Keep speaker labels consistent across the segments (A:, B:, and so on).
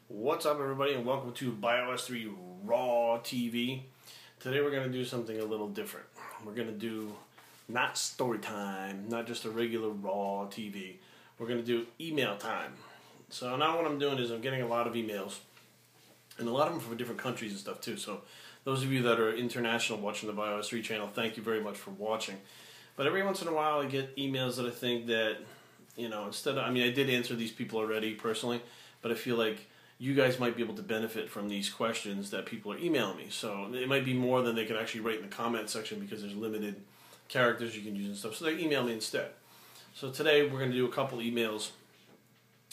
A: What's up, everybody, and welcome to Bios3 Raw TV. Today we're going to do something a little different. We're going to do not story time, not just a regular Raw TV. We're going to do email time. So now what I'm doing is I'm getting a lot of emails, and a lot of them from different countries and stuff too. So those of you that are international watching the Bios3 channel, thank you very much for watching. But every once in a while I get emails that I think that, you know, I did answer these people already personally, but I feel like you guys might be able to benefit from these questions that people are emailing me. So it might be more than they can actually write in the comment section because there's limited characters you can use and stuff. So they email me instead. So today we're going to do a couple emails.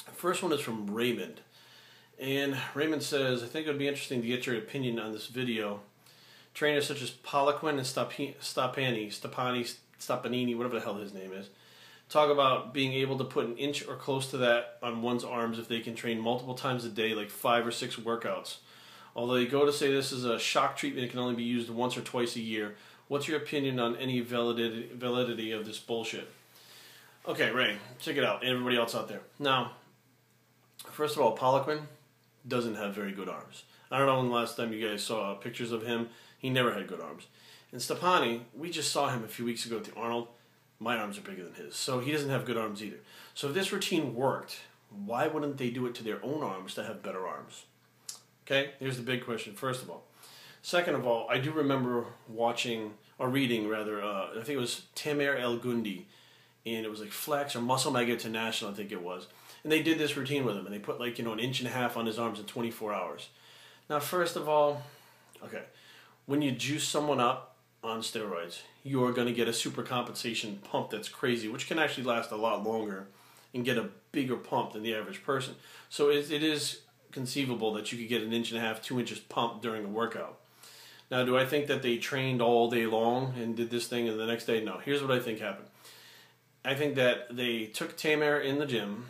A: The first one is from Raymond. And Raymond says, I think it would be interesting to get your opinion on this video. Trainers such as Poliquin and Stepanini, whatever the hell his name is, talk about being able to put an inch or close to that on one's arms if they can train multiple times a day, like 5 or 6 workouts. Although they go to say this is a shock treatment, it can only be used once or twice a year. What's your opinion on any validity of this bullshit? Okay, Ray, check it out, and everybody else out there. Now, first of all, Poliquin doesn't have very good arms. I don't know when the last time you guys saw pictures of him. He never had good arms. And Stepani, we just saw him a few weeks ago at the Arnold. My arms are bigger than his, so he doesn't have good arms either. So if this routine worked, why wouldn't they do it to their own arms to have better arms? Okay, here's the big question, first of all. Second of all, I do remember reading, I think it was Tamer El Gundi, and it was like Flex or Muscle Mega International, I think it was. And they did this routine with him, and they put like, an inch and a half on his arms in 24 hours. Now, first of all, okay, when you juice someone up on steroids, you are going to get a super compensation pump that's crazy, which can actually last a lot longer and get a bigger pump than the average person. So it is conceivable that you could get an inch and a half, 2 inches pump during a workout. Now, do I think that they trained all day long and did this thing and the next day? No. Here's what I think happened. I think that they took Tamer in the gym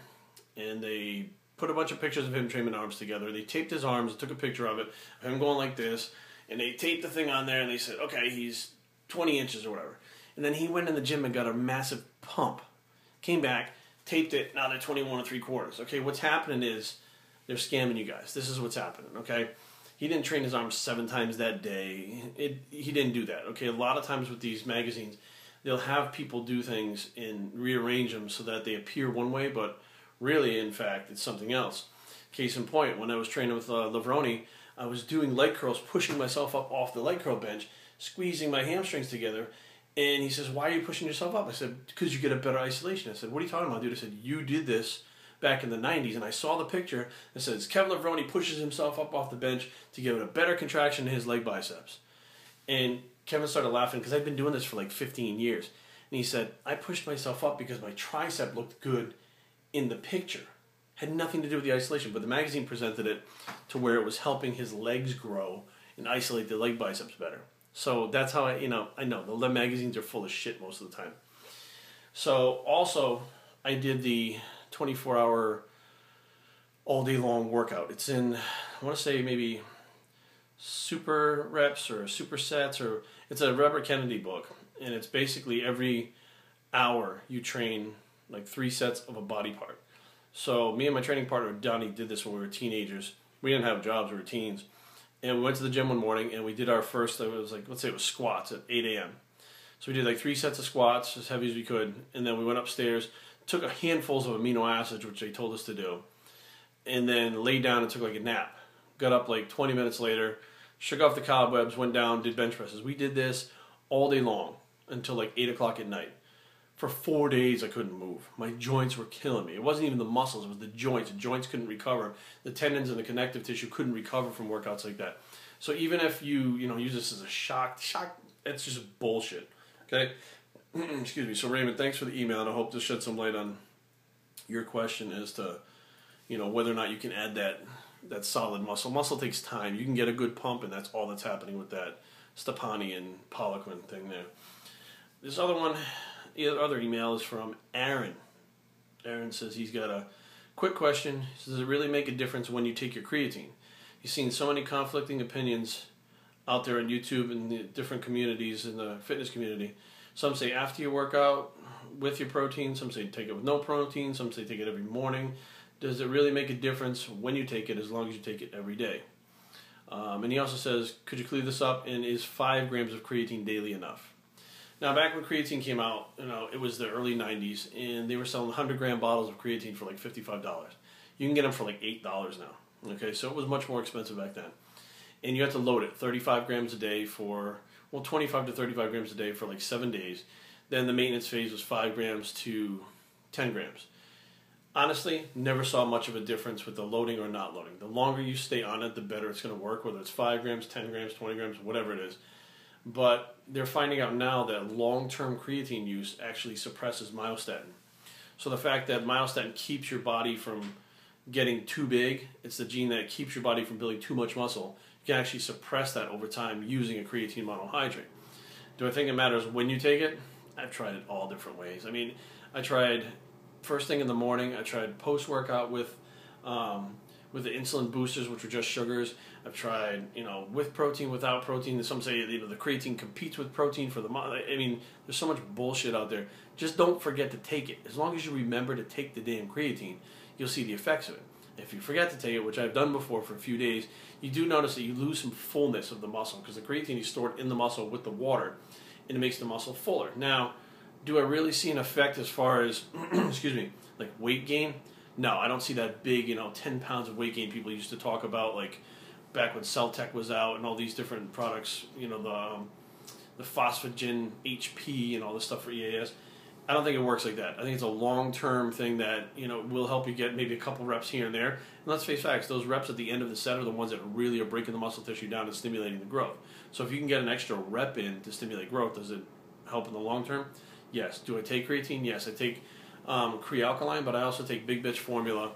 A: and they put a bunch of pictures of him training arms together. They taped his arms and took a picture of it, of him going like this, and they taped the thing on there and they said, okay, he's 20 inches or whatever. And then he went in the gym and got a massive pump. Came back, taped it, now they're 21 3/4. Okay, what's happening is they're scamming you guys. This is what's happening, okay? He didn't train his arms 7 times that day. He didn't do that, okay? A lot of times with these magazines, they'll have people do things and rearrange them so that they appear one way, but really, in fact, it's something else. Case in point, when I was training with Lavroni, I was doing leg curls, pushing myself up off the leg curl bench, squeezing my hamstrings together, and he says, why are you pushing yourself up? I said, because you get a better isolation. I said, what are you talking about, dude? I said, you did this back in the 90s, and I saw the picture that says, Kevin Lavroni pushes himself up off the bench to give it a better contraction to his leg biceps. And Kevin started laughing, because I've been doing this for like 15 years. And he said, I pushed myself up because my tricep looked good in the picture. Had nothing to do with the isolation, but the magazine presented it to where it was helping his legs grow and isolate the leg biceps better. So that's how I know the magazines are full of shit most of the time. So also, I did the 24-hour all day long workout. It's in, I want to say maybe super reps or super sets, or it's a Robert Kennedy book, and it's basically every hour you train like 3 sets of a body part. So me and my training partner Donnie did this when we were teenagers. We didn't have jobs, we were teens. And we went to the gym one morning and we did our first, it was like, let's say it was squats at 8 a.m. So we did like 3 sets of squats, as heavy as we could, and then we went upstairs, took a handfuls of amino acids, which they told us to do, and then laid down and took like a nap. Got up like 20 minutes later, shook off the cobwebs, went down, did bench presses. We did this all day long until like 8 o'clock at night. For 4 days I couldn't move. My joints were killing me. It wasn't even the muscles, it was the joints. The joints couldn't recover. The tendons and the connective tissue couldn't recover from workouts like that. So even if you use this as a shock, it's just bullshit. Okay? Excuse me. So Raymond, thanks for the email, and I hope this shed some light on your question as to, whether or not you can add that solid muscle. Muscle takes time. You can get a good pump, and that's all that's happening with that Stepani and Poliquin thing there. This other one, the other email is from Aaron. Aaron says he's got a quick question. He says, does it really make a difference when you take your creatine? He's seen so many conflicting opinions out there on YouTube and the different communities in the fitness community. Some say after your workout with your protein. Some say take it with no protein. Some say take it every morning. does it really make a difference when you take it, as long as you take it every day? And he also says, could you clear this up, and is 5 grams of creatine daily enough? Now, back when creatine came out, it was the early 90s, and they were selling 100-gram bottles of creatine for like $55. You can get them for like $8 now. Okay, so it was much more expensive back then. And you have to load it 35 grams a day for, 25 to 35 grams a day for like 7 days. Then the maintenance phase was 5 grams to 10 grams. Honestly, never saw much of a difference with the loading or not loading. The longer you stay on it, the better it's going to work, whether it's 5 grams, 10 grams, 20 grams, whatever it is. But they're finding out now that long-term creatine use actually suppresses myostatin. So the fact that myostatin keeps your body from getting too big, it's the gene that keeps your body from building too much muscle, you can actually suppress that over time using a creatine monohydrate. Do I think it matters when you take it? I've tried it all different ways. I mean, I tried first thing in the morning. I tried post-workout with the insulin boosters, which were just sugars. I've tried, with protein, without protein. Some say, the creatine competes with protein for the... I mean, there's so much bullshit out there. Just don't forget to take it. As long as you remember to take the damn creatine, you'll see the effects of it. If you forget to take it, which I've done before for a few days, you do notice that you lose some fullness of the muscle, because the creatine is stored in the muscle with the water, and it makes the muscle fuller. Now, do I really see an effect as far as, excuse me, like weight gain? No, I don't see that big, 10 pounds of weight gain people used to talk about, like back when Celtec was out and all these different products, the phosphagen HP and all this stuff for EAS. I don't think it works like that. I think it's a long-term thing that, will help you get maybe a couple reps here and there. And let's face facts, those reps at the end of the set are the ones that really are breaking the muscle tissue down and stimulating the growth. So if you can get an extra rep in to stimulate growth, does it help in the long term? Yes. Do I take creatine? Yes. I take Crealkaline, but I also take Big Bitch Formula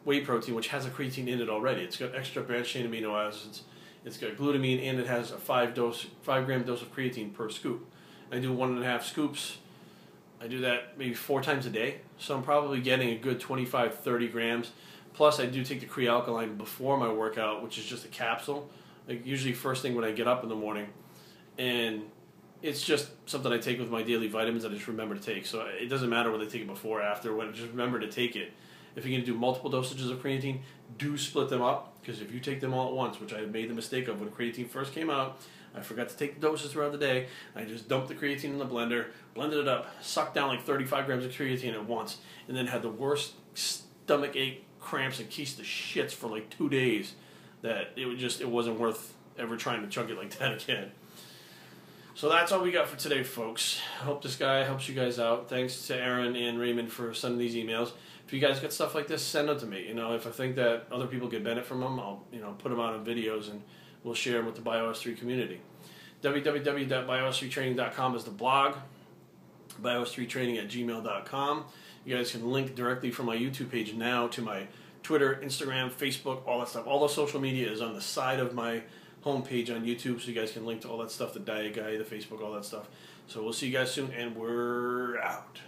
A: whey protein, which has a creatine in it already. It's got extra branched-chain amino acids. It's got glutamine, and it has a 5-gram dose of creatine per scoop. I do 1.5 scoops. I do that maybe 4 times a day, so I'm probably getting a good 25-30 grams. Plus, I do take the Crealkaline before my workout, which is just a capsule, like usually first thing when I get up in the morning, and it's just something I take with my daily vitamins that I just remember to take. So it doesn't matter whether I take it before or after, when I just remember to take it. If you're going to do multiple dosages of creatine, do split them up, because if you take them all at once, which I made the mistake of when creatine first came out, I forgot to take the doses throughout the day. I just dumped the creatine in the blender, blended it up, sucked down like 35 grams of creatine at once, and then had the worst stomach ache, cramps, and keys to shits for like 2 days that it wasn't worth ever trying to chug it like that again. So that's all we got for today, folks. I hope this guy helps you guys out. Thanks to Aaron and Raymond for sending these emails. If you guys get stuff like this, send them to me. If I think that other people get benefit from them, I'll put them out in videos and we'll share them with the Bios3 community. www.bios3training.com is the blog. Bios3training@gmail.com. You guys can link directly from my YouTube page now to my Twitter, Instagram, Facebook, all that stuff. All the social media is on the side of my homepage on YouTube, so you guys can link to all that stuff, the Diet Guy, the Facebook, all that stuff. So we'll see you guys soon, and we're out.